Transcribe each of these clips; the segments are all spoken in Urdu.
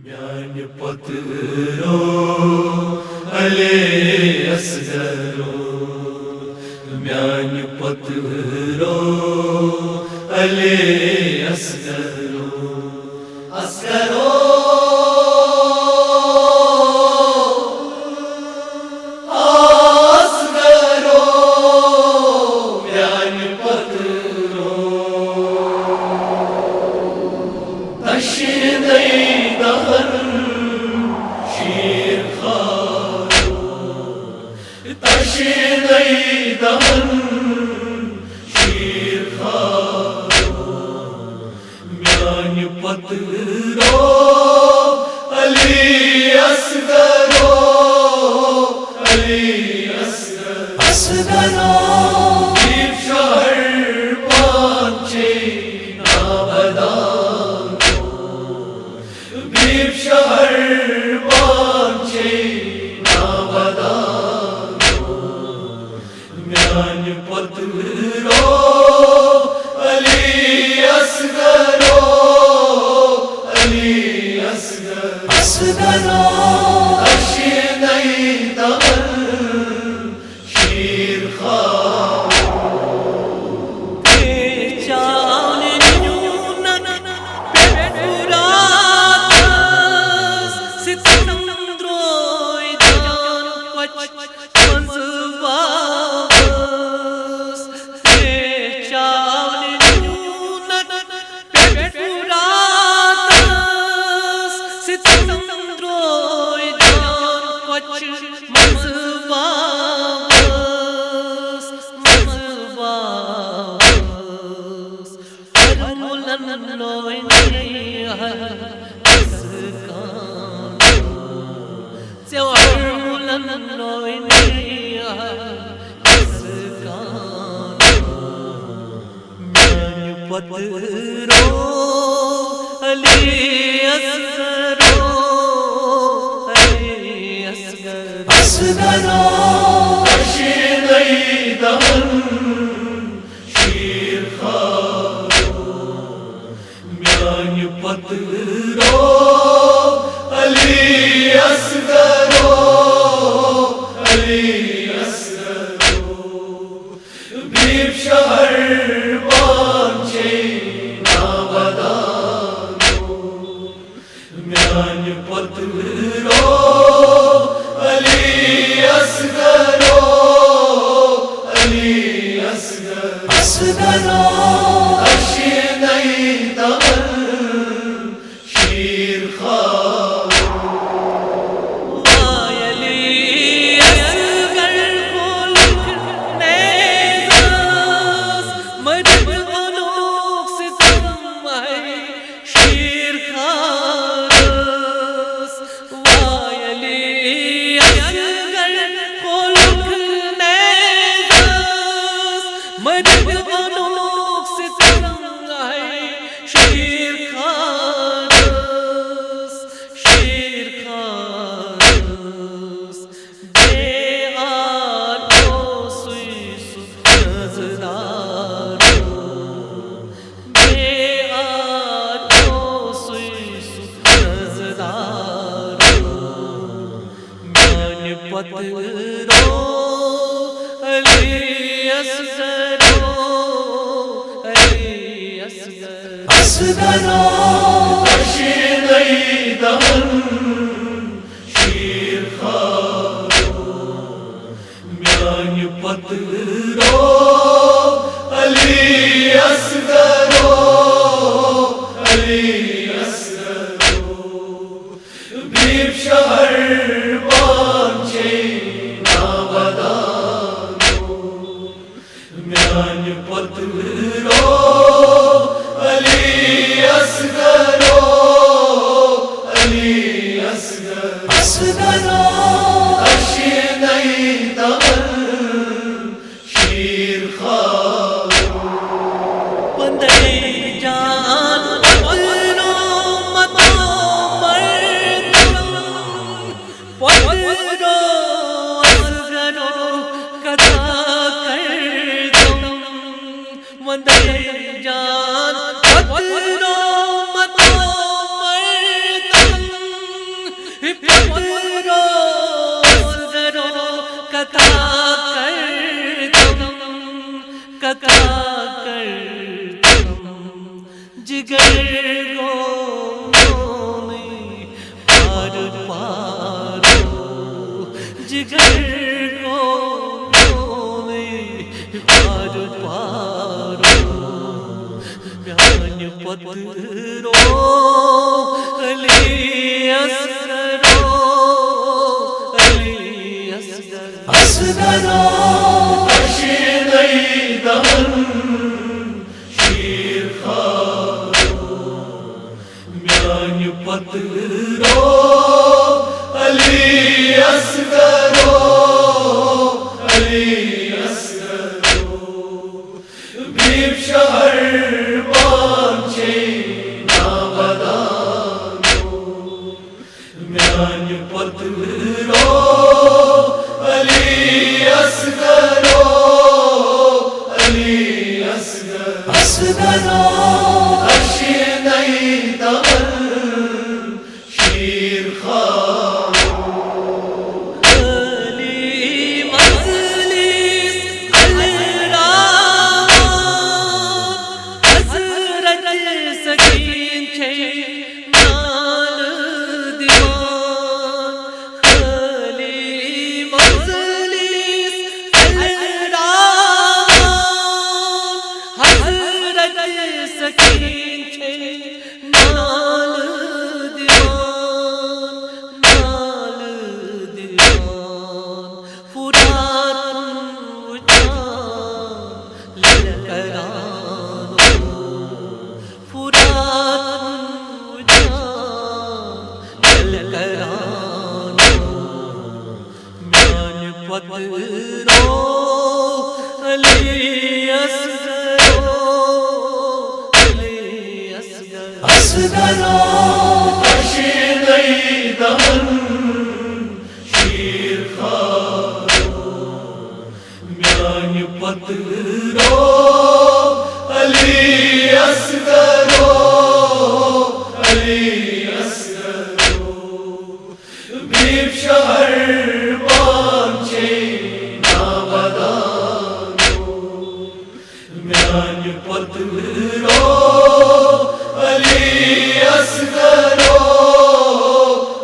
میانہ پترو علی اصغرو میانہ پترو علی اصغرو اصغرو پترو علی اصغرو علی اصغرو پیر شہر پانچے نابدارو پیر شہر پانچے نابدارو میانہ پترو علی اصغرو اصغرو اشنی دغل شیر خواه جان نیونن بفرات ستم دروی جان کچ منزواس جان نیونن بفرات ستم دروی جان کچ منزواس پترو علی اصغرو علی اصغرو اشنی دغل شیر خواه میانہ پترو علی اصغرو علی اصغرو پیر شہر پانچے نابدارو میانہ پترو علی اصغرو علی اصغرو اشنی دغل شیر خواه پترو علی اصغرو علی اصغرو اشنی دغل شیر خواه میانہ پترو علی اصغرو علی اصغرو پیر شہر پانچے نابدارو میانہ پترو علی اصغرو علی اصغرو اشنی دغل شیر خواه بندے جان پترو متو مردم پترو اصغرو کدا کردم پترو اصغرو کتا کرتم کتا کرتم جگر گو میں پار پارو جگر گو میں پار پارو میان پترو علی اصغرو علی اصغرو اصغرو اشیدی دمن شیر خارو میان پترو علی اصغرو علی اصغرو بیب شہر بانچے نابدانو میان پترو علی اصغرو علی اصغرو اصغرو اشیدی دمن شیر خارو علی مجلس الرحمن حضرت سکین چھے نال دیوان علی مجلس الرحمن حضرت سکین چھے نال دیوان نال دیوان فرات وجان للکرانو فرات وجان للکرانو میان پترو علی اصغرو علی اصغرو اصغرو اشیدی دمن شیر خارو میان پترو علی اصغرو علی اصغرو بیب شہر بانچے نابدانو میان پترو علی اصغرو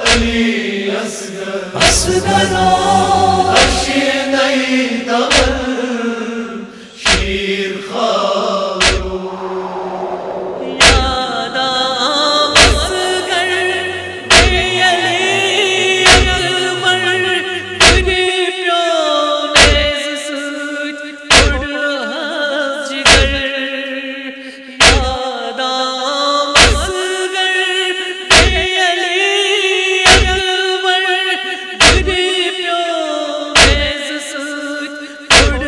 علی اصغرو اصغرو اشیدی دمن شیر خارو یاد اصغر بے علی اکبر تیری پیونیز سوچ اڑ جگر یاد اصغر بے علی اکبر تیری پیونیز سوچ اڑ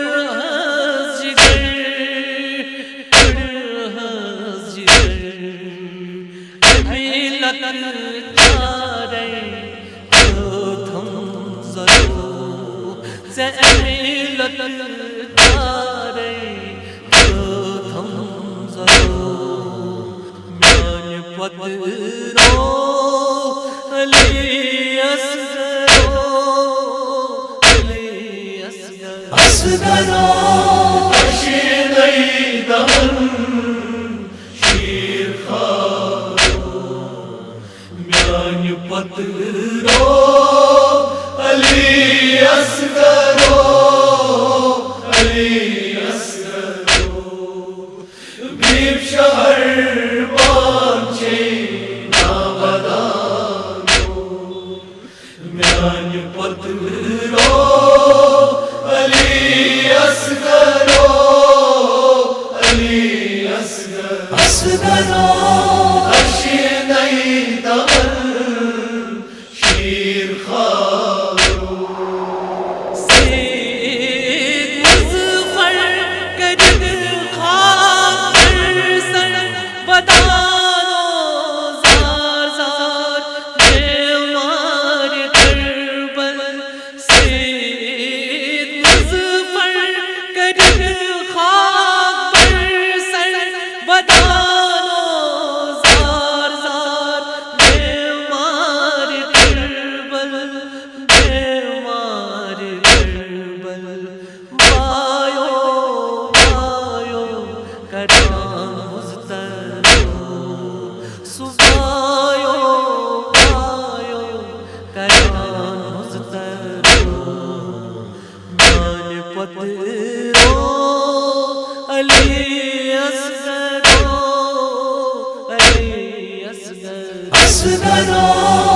جگر اصغرو اشیدی دمن شیر خارو میان پترو علی اصغرو علی اصغرو بیب شہر بانچے نابدانو میان پترو علی اصغرو علی اصغرو اصغرو اشیدی دمن شیر خارو اصغرا